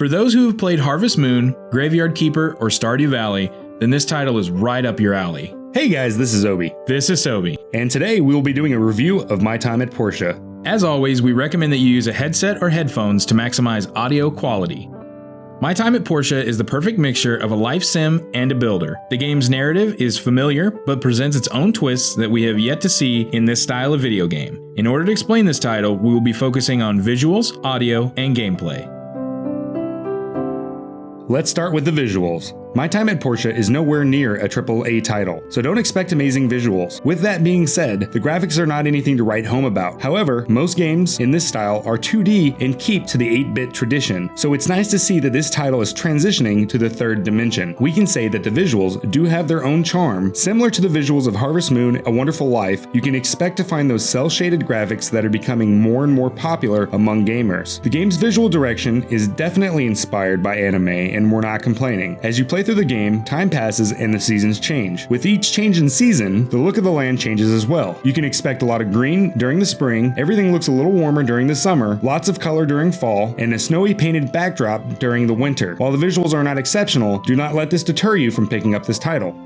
For those who have played Harvest Moon, Graveyard Keeper, or Stardew Valley, then this title is right up your alley. Hey guys, this is Obi. This is Sobi. And today we will be doing a review of my time at Portia. As always, we recommend that you use a headset or headphones to maximize audio quality. My Time at Portia is the perfect mixture of a life sim and a builder. The game's narrative is familiar, but presents its own twists that we have yet to see in this style of video game. In order to explain this title, we will be focusing on visuals, audio, and gameplay. Let's start with the visuals. My Time at Portia is nowhere near a AAA title, so don't expect amazing visuals. With that being said, the graphics are not anything to write home about. However, most games in this style are 2D and keep to the 8-bit tradition, so it's nice to see that this title is transitioning to the third dimension. We can say that the visuals do have their own charm. Similar to the visuals of Harvest Moon, A Wonderful Life, you can expect to find those cel-shaded graphics that are becoming more and more popular among gamers. The game's visual direction is definitely inspired by anime, and we're not complaining. As you play through the game, time passes and the seasons change. With each change in season, the look of the land changes as well. You can expect a lot of green during the spring, everything looks a little warmer during the summer, lots of color during fall, and a snowy painted backdrop during the winter. While the visuals are not exceptional, do not let this deter you from picking up this title.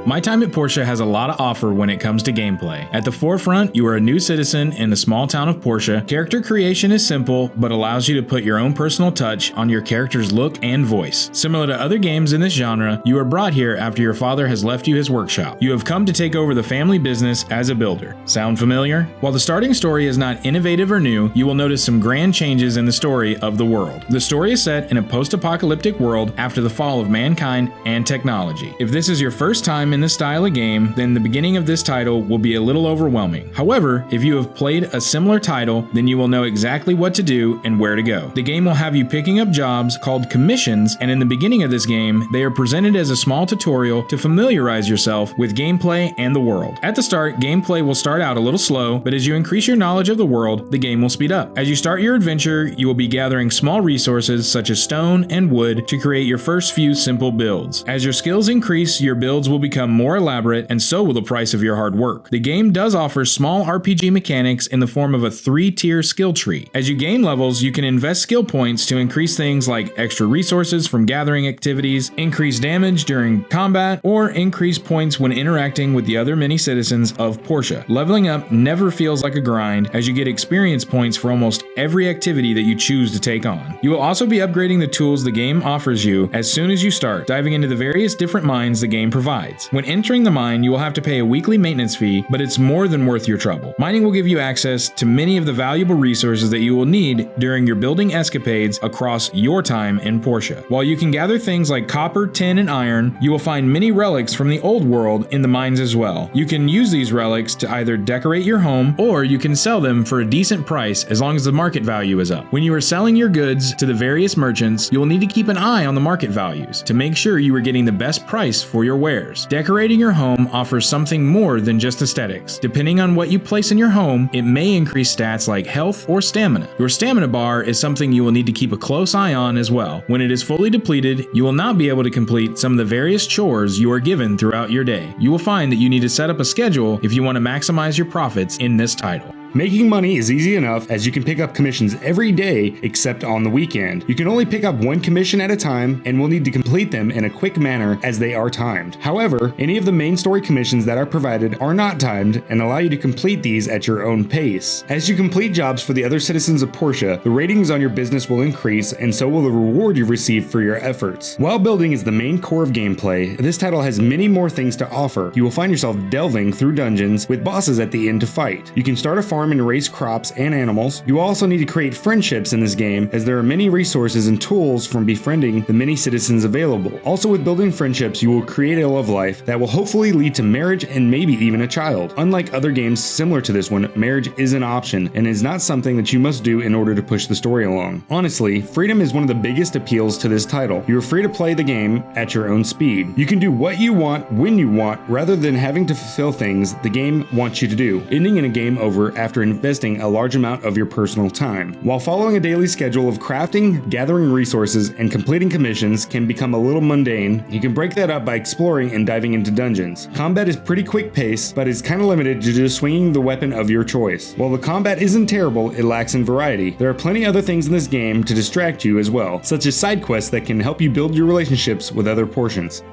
My Time at Portia has a lot to offer when it comes to gameplay. At the forefront, you are a new citizen in the small town of Portia. Character creation is simple, but allows you to put your own personal touch on your character's look and voice. Similar to other games in this genre, you are brought here after your father has left you his workshop. You have come to take over the family business as a builder. Sound familiar? While the starting story is not innovative or new, you will notice some grand changes in the story of the world. The story is set in a post-apocalyptic world after the fall of mankind and technology. If this is your first time in this style of game, then the beginning of this title will be a little overwhelming. However, if you have played a similar title, then you will know exactly what to do and where to go. The game will have you picking up jobs called commissions, and in the beginning of this game, they are presented as a small tutorial to familiarize yourself with gameplay and the world. At the start, gameplay will start out a little slow, but as you increase your knowledge of the world, the game will speed up. As you start your adventure, you will be gathering small resources such as stone and wood to create your first few simple builds. As your skills increase, your builds will become more elaborate, and so will the price of your hard work. The game does offer small RPG mechanics in the form of a 3-tier skill tree. As you gain levels, you can invest skill points to increase things like extra resources from gathering activities, increase damage during combat, or increase points when interacting with the other mini citizens of Portia. Leveling up never feels like a grind, as you get experience points for almost every activity that you choose to take on. You will also be upgrading the tools the game offers you as soon as you start, diving into the various different mines the game provides. When entering the mine, you will have to pay a weekly maintenance fee, but it's more than worth your trouble. Mining will give you access to many of the valuable resources that you will need during your building escapades across your time in Portia. While you can gather things like copper, tin, and iron, you will find many relics from the old world in the mines as well. You can use these relics to either decorate your home, or you can sell them for a decent price as long as the market value is up. When you are selling your goods to the various merchants, you will need to keep an eye on the market values to make sure you are getting the best price for your wares. Decorating your home offers something more than just aesthetics. Depending on what you place in your home, it may increase stats like health or stamina. Your stamina bar is something you will need to keep a close eye on as well. When it is fully depleted, you will not be able to complete some of the various chores you are given throughout your day. You will find that you need to set up a schedule if you want to maximize your profits in this title. Making money is easy enough, as you can pick up commissions every day except on the weekend. You can only pick up one commission at a time and will need to complete them in a quick manner as they are timed. However, any of the main story commissions that are provided are not timed and allow you to complete these at your own pace. As you complete jobs for the other citizens of Portia, the ratings on your business will increase, and so will the reward you receive for your efforts. While building is the main core of gameplay, this title has many more things to offer. You will find yourself delving through dungeons with bosses at the end to fight. You can start a farm and raise crops and animals. You also need to create friendships in this game, as there are many resources and tools from befriending the many citizens available. Also, with building friendships, you will create a love life that will hopefully lead to marriage and maybe even a child. Unlike other games similar to this one, marriage is an option and is not something that you must do in order to push the story along. Honestly, freedom is one of the biggest appeals to this title. You are free to play the game at your own speed. You can do what you want when you want, rather than having to fulfill things the game wants you to do, ending in a game over after after investing a large amount of your personal time. While following a daily schedule of crafting, gathering resources, and completing commissions can become a little mundane, you can break that up by exploring and diving into dungeons. Combat is pretty quick paced, but is kind of limited to just swinging the weapon of your choice. While the combat isn't terrible, it lacks in variety. There are plenty other things in this game to distract you as well, such as side quests that can help you build your relationships with other portions.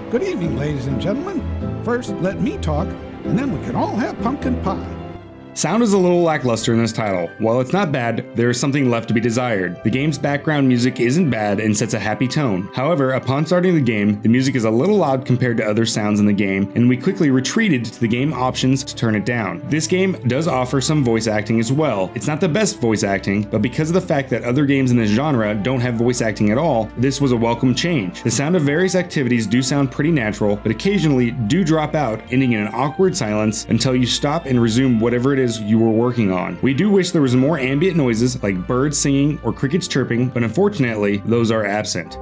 Good evening, ladies and gentlemen. First, let me talk, and then we can all have pumpkin pie. Sound is a little lackluster in this title. While it's not bad, there is something left to be desired. The game's background music isn't bad and sets a happy tone. However, upon starting the game, the music is a little loud compared to other sounds in the game, and we quickly retreated to the game options to turn it down. This game does offer some voice acting as well. It's not the best voice acting, but because of the fact that other games in this genre don't have voice acting at all, this was a welcome change. The sound of various activities do sound pretty natural, but occasionally do drop out, ending in an awkward silence until you stop and resume whatever it is you were working on. We do wish there was more ambient noises like birds singing or crickets chirping, but unfortunately, those are absent.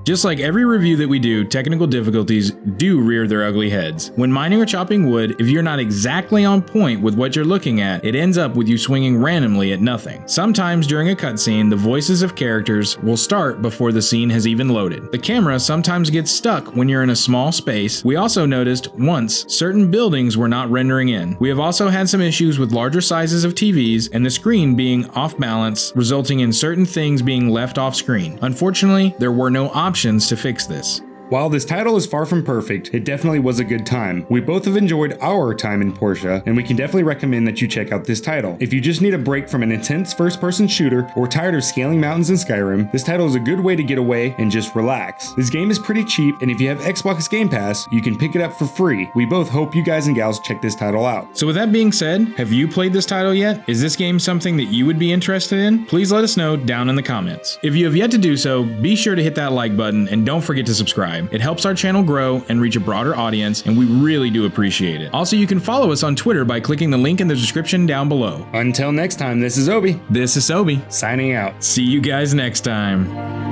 Just like every review that we do, technical difficulties do rear their ugly heads. When mining or chopping wood, if you're not exactly on point with what you're looking at, it ends up with you swinging randomly at nothing. Sometimes during a cutscene, the voices of characters will start before the scene has even loaded. The camera sometimes gets stuck when you're in a small space. We also noticed once certain buildings were not rendering in. We have also had some issues with larger sizes of TVs and the screen being off balance, resulting in certain things being left off screen. Unfortunately, there were no options to fix this. While this title is far from perfect, it definitely was a good time. We both have enjoyed our time in Portia, and we can definitely recommend that you check out this title. If you just need a break from an intense first-person shooter or tired of scaling mountains in Skyrim, this title is a good way to get away and just relax. This game is pretty cheap, and if you have Xbox Game Pass, you can pick it up for free. We both hope you guys and gals check this title out. So with that being said, have you played this title yet? Is this game something that you would be interested in? Please let us know down in the comments. If you have yet to do so, be sure to hit that like button and don't forget to subscribe. It helps our channel grow and reach a broader audience, and we really do appreciate it. Also, you can follow us on Twitter by clicking the link in the description down below. Until next time, this is Obi. This is Sobi. Signing out. See you guys next time.